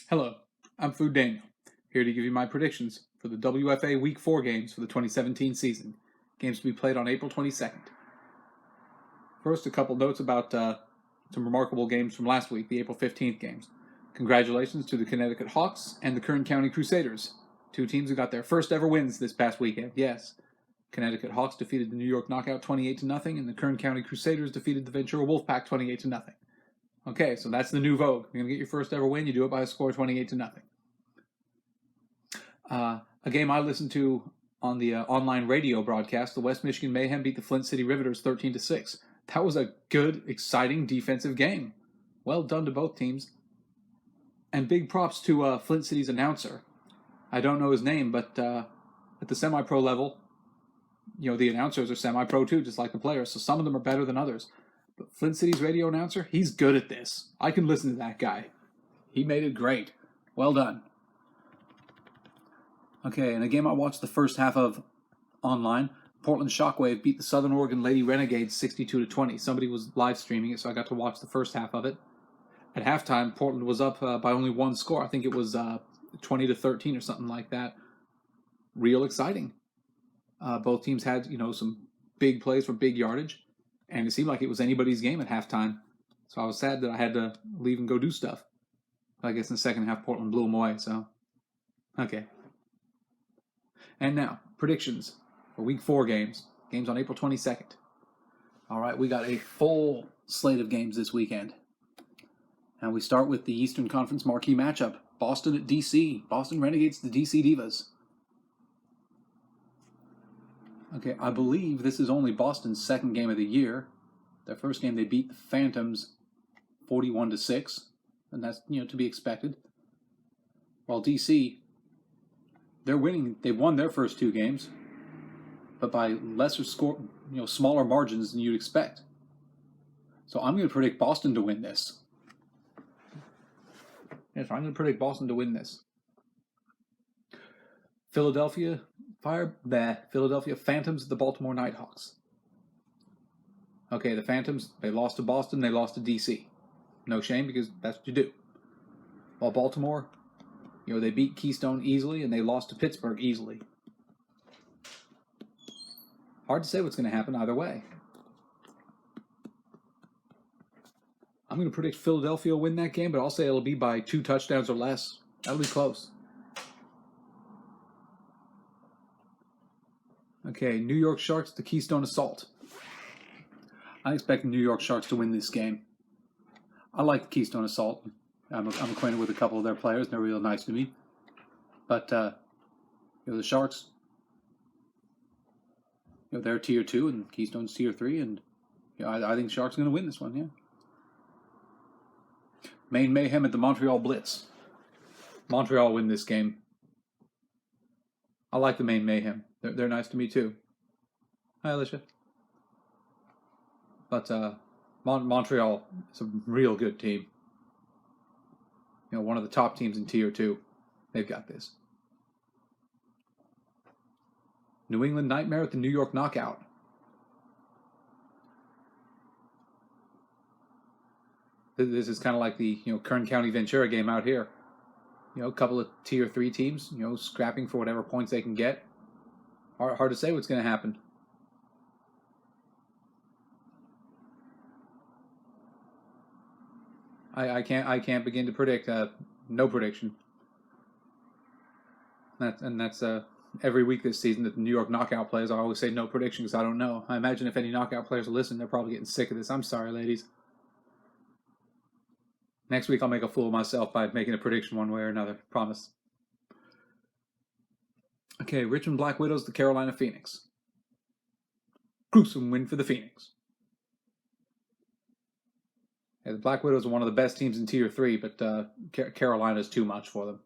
Hello, I'm Food Daniel, here to give you my predictions for the WFA Week 4 games for the 2017 season, games to be played on April 22nd. First, a couple notes about some remarkable games from last week, the April 15th games. Congratulations to the Connecticut Hawks and the Kern County Crusaders, two teams who got their first ever wins this past weekend. Yes, Connecticut Hawks defeated the New York Knockout 28-0, and the Kern County Crusaders defeated the Ventura Wolfpack 28-0. Okay, so that's the new vogue. You're going to get your first ever win, you do it by a score of 28-0. A game I listened to on the online radio broadcast, the West Michigan Mayhem beat the Flint City Riveters 13-6. That was a good, exciting defensive game. Well done to both teams. And big props to Flint City's announcer. I don't know his name, but at the semi-pro level, the announcers are semi-pro too, just like the players. So some of them are better than others. But Flint City's radio announcer, he's good at this. I can listen to that guy. He made it great. Well done. Okay, in a game I watched the first half of online, Portland Shockwave beat the Southern Oregon Lady Renegades 62-20. Somebody was live streaming it, so I got to watch the first half of it. At halftime, Portland was up by only one score. I think it was 20-13 or something like that. Real exciting. Both teams had, some big plays for big yardage, and it seemed like it was anybody's game at halftime. So I was sad that I had to leave and go do stuff. But I guess in the second half, Portland blew them away, so okay. And now, predictions for Week 4 games on April 22nd. All right, we got a full slate of games this weekend. And we start with the Eastern Conference marquee matchup, Boston at DC. Boston Renegades the DC Divas. Okay, I believe this is only Boston's second game of the year. Their first game, they beat the Phantoms 41-6, and that's, to be expected. While DC, they're winning. They've won their first two games, but by lesser score, smaller margins than you'd expect. So I'm going to predict Boston to win this. Yes, I'm going to predict Boston to win this. Philadelphia Phantoms at the Baltimore Nighthawks. Okay, the Phantoms, they lost to Boston, they lost to DC. No shame, because that's what you do. While Baltimore, they beat Keystone easily, and they lost to Pittsburgh easily. Hard to say what's going to happen either way. I'm going to predict Philadelphia will win that game, but I'll say it'll be by 2 touchdowns or less. That'll be close. Okay, New York Sharks to Keystone Assault. I expect the New York Sharks to win this game. I like the Keystone Assault. I'm acquainted with a couple of their players. They're real nice to me. But, the Sharks, they're Tier 2 and Keystone's Tier 3. And I think the Sharks are going to win this one, yeah. Maine Mayhem at the Montreal Blitz. Montreal win this game. I like the Maine Mayhem. They're nice to me, too. Hi, Alicia. But Montreal is a real good team. One of the top teams in Tier 2. They've got this. New England Nightmare at the New York Knockout. This is kind of like the Kern County Ventura game out here. A couple of Tier 3 teams, scrapping for whatever points they can get. Hard to say what's going to happen. I can't begin to predict. No prediction. That's every week this season that the New York Knockout plays. I always say no prediction because I don't know. I imagine if any Knockout players are listening, they're probably getting sick of this. I'm sorry, ladies. Next week I'll make a fool of myself by making a prediction one way or another. Promise. Okay, Richmond Black Widows, the Carolina Phoenix. Gruesome win for the Phoenix. Yeah, the Black Widows are one of the best teams in Tier 3, but Carolina's too much for them.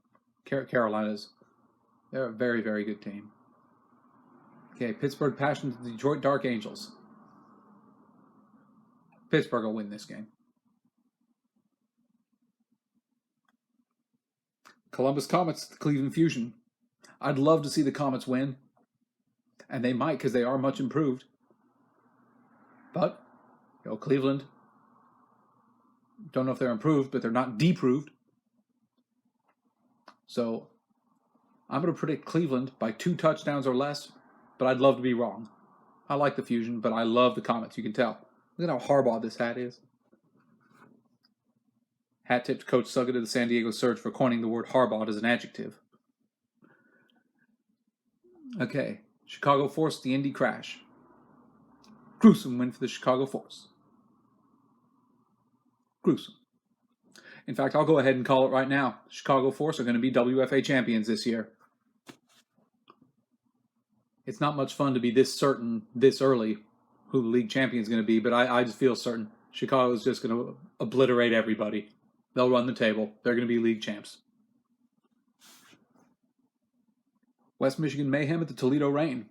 They're a very, very good team. Okay, Pittsburgh Passion to the Detroit Dark Angels. Pittsburgh will win this game. Columbus Comets, the Cleveland Fusion. I'd love to see the Comets win. And they might, because they are much improved. But, Cleveland, don't know if they're improved, but they're not deproved. So I'm going to predict Cleveland by 2 touchdowns or less, but I'd love to be wrong. I like the Fusion, but I love the Comets. You can tell. Look at how Harbaugh this hat is. Hat tip to Coach Suggett of the San Diego Surge for coining the word Harbaugh as an adjective. Okay, Chicago Force, the Indy Crash. Gruesome win for the Chicago Force. Gruesome. In fact, I'll go ahead and call it right now. Chicago Force are going to be WFA champions this year. It's not much fun to be this certain this early who the league champion is going to be, but I just feel certain Chicago is just going to obliterate everybody. They'll run the table. They're going to be league champs. West Michigan Mayhem at the Toledo Reign.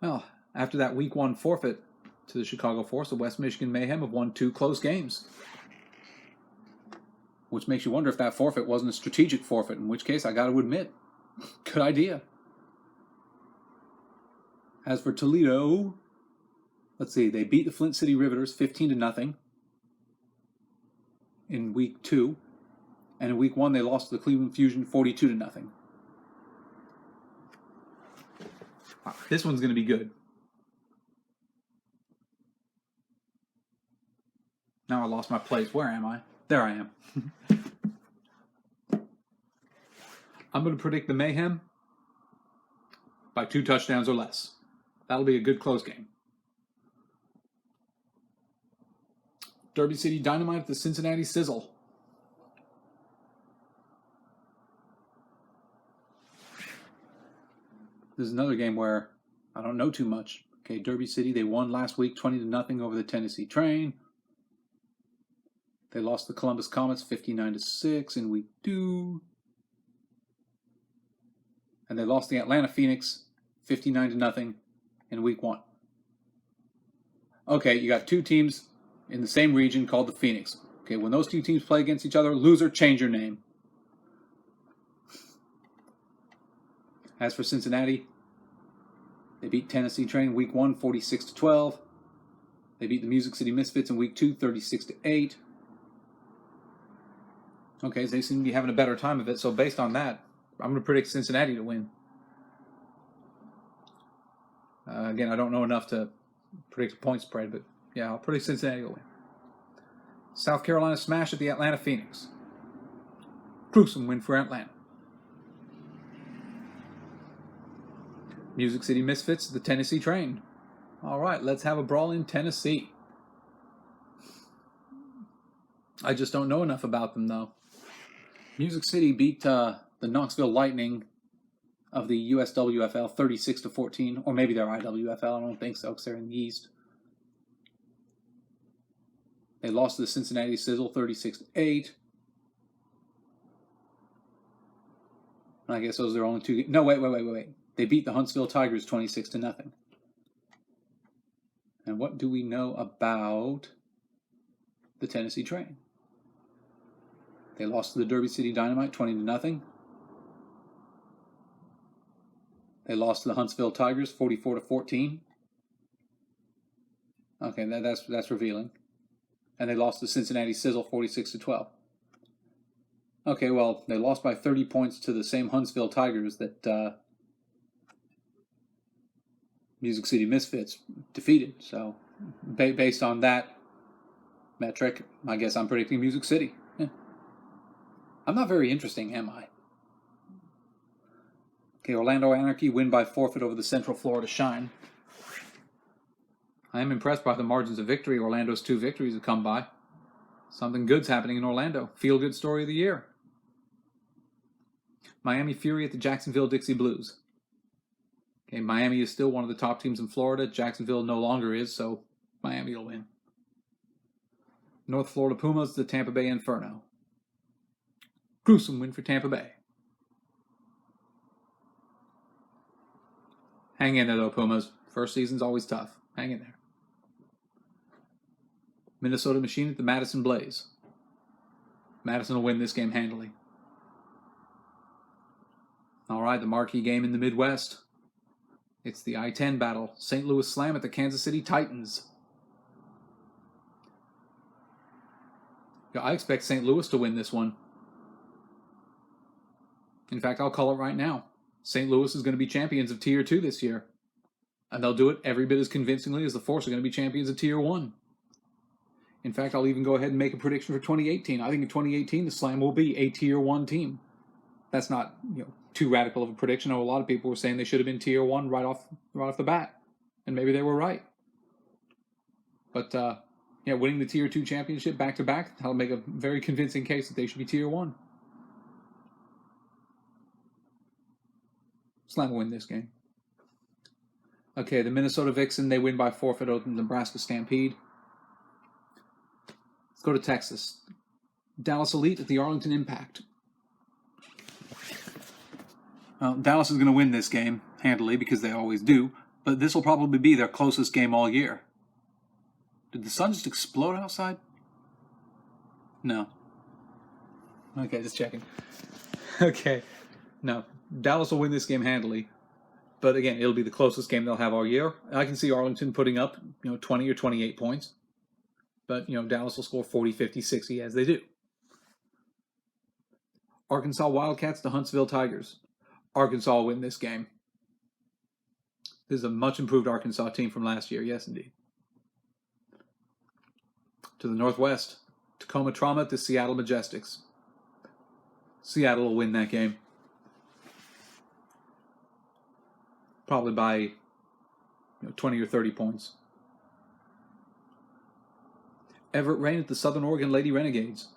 Well, after that Week 1 forfeit to the Chicago Force, the West Michigan Mayhem have won 2 close games. Which makes you wonder if that forfeit wasn't a strategic forfeit, in which case I got to admit, good idea. As for Toledo, let's see, they beat the Flint City Riveters 15-0 in Week 2, and in Week 1 they lost to the Cleveland Fusion 42-0. This one's going to be good. Now I lost my place. Where am I? There I am. I'm going to predict the Mayhem by 2 touchdowns or less. That'll be a good close game. Derby City Dynamite at the Cincinnati Sizzle. This is another game where I don't know too much. Okay, Derby City, they won last week 20-0 over the Tennessee Train. They lost the Columbus Comets 59-6 in Week 2. And they lost the Atlanta Phoenix 59-0 in Week 1. Okay, you got 2 teams in the same region called the Phoenix. Okay, when those 2 teams play against each other, loser, change your name. As for Cincinnati, they beat Tennessee Train in Week 1 46-12. They beat the Music City Misfits in Week 2 36-8. Okay, so they seem to be having a better time of it. So based on that, I'm going to predict Cincinnati to win. Again, I don't know enough to predict a point spread, but yeah, I'll predict Cincinnati to win. South Carolina Smash at the Atlanta Phoenix. Gruesome win for Atlanta. Music City Misfits, the Tennessee Train. All right, let's have a brawl in Tennessee. I just don't know enough about them, though. Music City beat the Knoxville Lightning of the USWFL 36-14, or maybe they're IWFL. I don't think so, because they're in the East. They lost to the Cincinnati Sizzle 36-8. I guess those are their only 2 games. No, wait. They beat the Huntsville Tigers 26-0. And what do we know about the Tennessee Train? They lost to the Derby City Dynamite 20-0. They lost to the Huntsville Tigers 44-14. Okay, that's revealing. And they lost to Cincinnati Sizzle 46-12. Okay, well, they lost by 30 points to the same Huntsville Tigers that Music City Misfits defeated. So, based on that metric, I guess I'm predicting Music City. Yeah. I'm not very interesting, am I? Okay, Orlando Anarchy win by forfeit over the Central Florida Shine. I am impressed by the margins of victory Orlando's 2 victories have come by. Something good's happening in Orlando. Feel-good story of the year. Miami Fury at the Jacksonville Dixie Blues. Okay, Miami is still one of the top teams in Florida. Jacksonville no longer is, so Miami will win. North Florida Pumas, the Tampa Bay Inferno. Gruesome win for Tampa Bay. Hang in there, though, Pumas. First season's always tough. Hang in there. Minnesota Machine at the Madison Blaze. Madison will win this game handily. All right, the marquee game in the Midwest. It's the I-10 battle. St. Louis Slam at the Kansas City Titans. I expect St. Louis to win this one. In fact, I'll call it right now. St. Louis is going to be champions of Tier 2 this year. And they'll do it every bit as convincingly as the Force are going to be champions of Tier 1. In fact, I'll even go ahead and make a prediction for 2018. I think in 2018, the Slam will be a Tier 1 team. That's not too radical of a prediction. I know a lot of people were saying they should have been Tier 1 right off the bat. And maybe they were right. But, winning the Tier 2 championship back-to-back, that'll make a very convincing case that they should be Tier 1. Slam will win this game. Okay, the Minnesota Vixen, they win by forfeit over the Nebraska Stampede. Let's go to Texas. Dallas Elite at the Arlington Impact. Well, Dallas is going to win this game handily because they always do, but this will probably be their closest game all year. Did the sun just explode outside? No. Okay, just checking. Okay. No, Dallas will win this game handily. But again, it'll be the closest game they'll have all year. I can see Arlington putting up, 20 or 28 points. But, Dallas will score 40, 50, 60 as they do. Arkansas Wildcats to Huntsville Tigers. Arkansas will win this game. This is a much improved Arkansas team from last year. Yes, indeed. To the Northwest. Tacoma Trauma to Seattle Majestics. Seattle will win that game. Probably by 20 or 30 points. Everett Rain at the Southern Oregon Lady Renegades.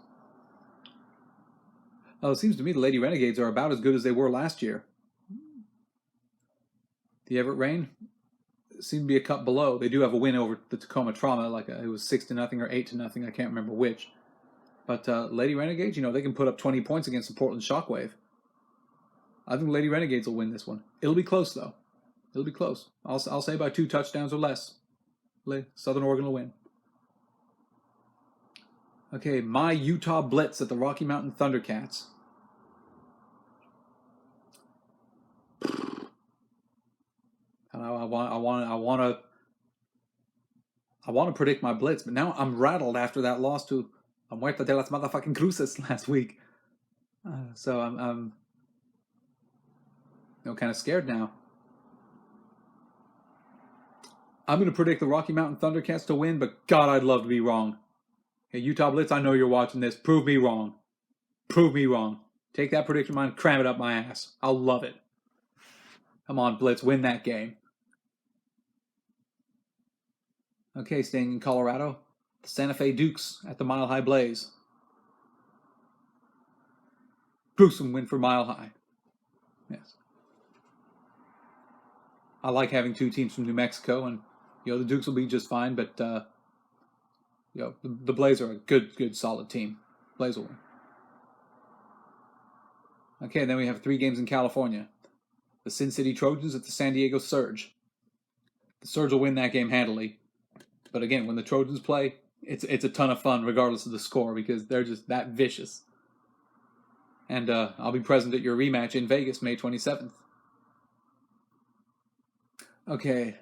Oh, it seems to me the Lady Renegades are about as good as they were last year. The Everett Rain seem to be a cut below. They do have a win over the Tacoma Trauma, it was 6-0 or 8-0. I can't remember which. But Lady Renegades, they can put up 20 points against the Portland Shockwave. I think Lady Renegades will win this one. It'll be close though. It'll be close. I'll say by 2 touchdowns or less. Southern Oregon will win. Okay, my Utah Blitz at the Rocky Mountain Thundercats. I want to predict my Blitz, but now I'm rattled after that loss to Muerta de las motherfucking Cruces last week. So I'm kind of scared now. I'm going to predict the Rocky Mountain Thundercats to win, but God, I'd love to be wrong. Hey, Utah Blitz, I know you're watching this. Prove me wrong. Prove me wrong. Take that prediction of mine, cram it up my ass. I'll love it. Come on, Blitz, win that game. Okay, staying in Colorado, the Santa Fe Dukes at the Mile High Blaze. Gruesome win for Mile High. Yes. I like having 2 teams from New Mexico, and the Dukes will be just fine, but the Blaze are a good, solid team. Blaze will win. Okay, then we have 3 games in California. The Sin City Trojans at the San Diego Surge. The Surge will win that game handily. But again, when the Trojans play, it's a ton of fun regardless of the score because they're just that vicious. And I'll be present at your rematch in Vegas May 27th. Okay.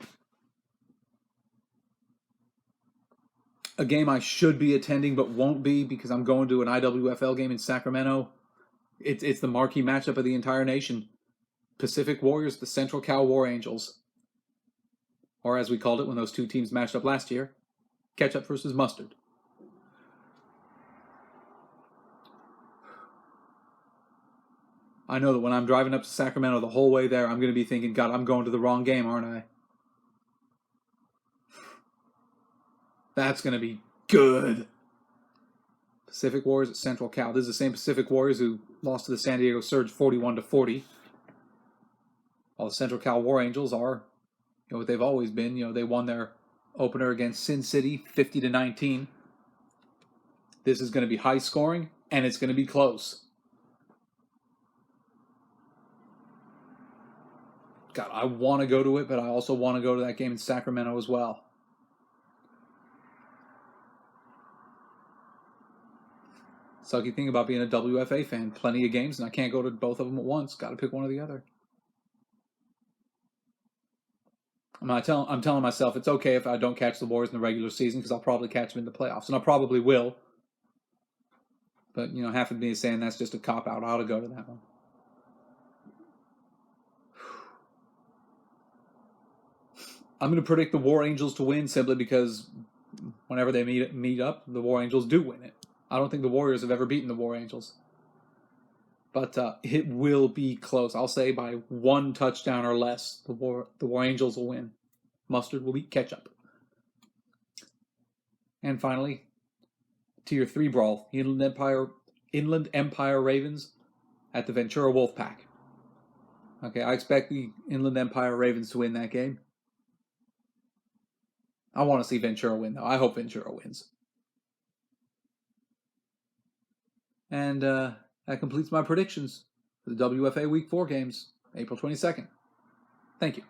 A game I should be attending but won't be because I'm going to an IWFL game in Sacramento. It's the marquee matchup of the entire nation. Pacific Warriors, the Central Cal War Angels. Or as we called it when those 2 teams matched up last year, ketchup versus mustard. I know that when I'm driving up to Sacramento the whole way there, I'm going to be thinking, God, I'm going to the wrong game, aren't I? That's going to be good. Pacific Warriors at Central Cal. This is the same Pacific Warriors who lost to the San Diego Surge 41-40. While the Central Cal War Angels are, what they've always been. They won their opener against Sin City 50-19. This is going to be high scoring, and it's going to be close. God, I want to go to it, but I also want to go to that game in Sacramento as well. Sucky thing about being a WFA fan. Plenty of games, and I can't go to both of them at once. Got to pick one or the other. I'm telling myself it's okay if I don't catch the Warriors in the regular season because I'll probably catch them in the playoffs, and I probably will. But, half of me is saying that's just a cop-out. I ought to go to that one. I'm going to predict the War Angels to win simply because whenever they meet up, the War Angels do win it. I don't think the Warriors have ever beaten the War Angels. But it will be close. I'll say by 1 touchdown or less, the War Angels will win. Mustard will beat ketchup. And finally, Tier 3 brawl, Inland Empire Ravens at the Ventura Wolfpack. Okay, I expect the Inland Empire Ravens to win that game. I want to see Ventura win, though. I hope Ventura wins. And that completes my predictions for the WFA Week 4 games, April 22nd. Thank you.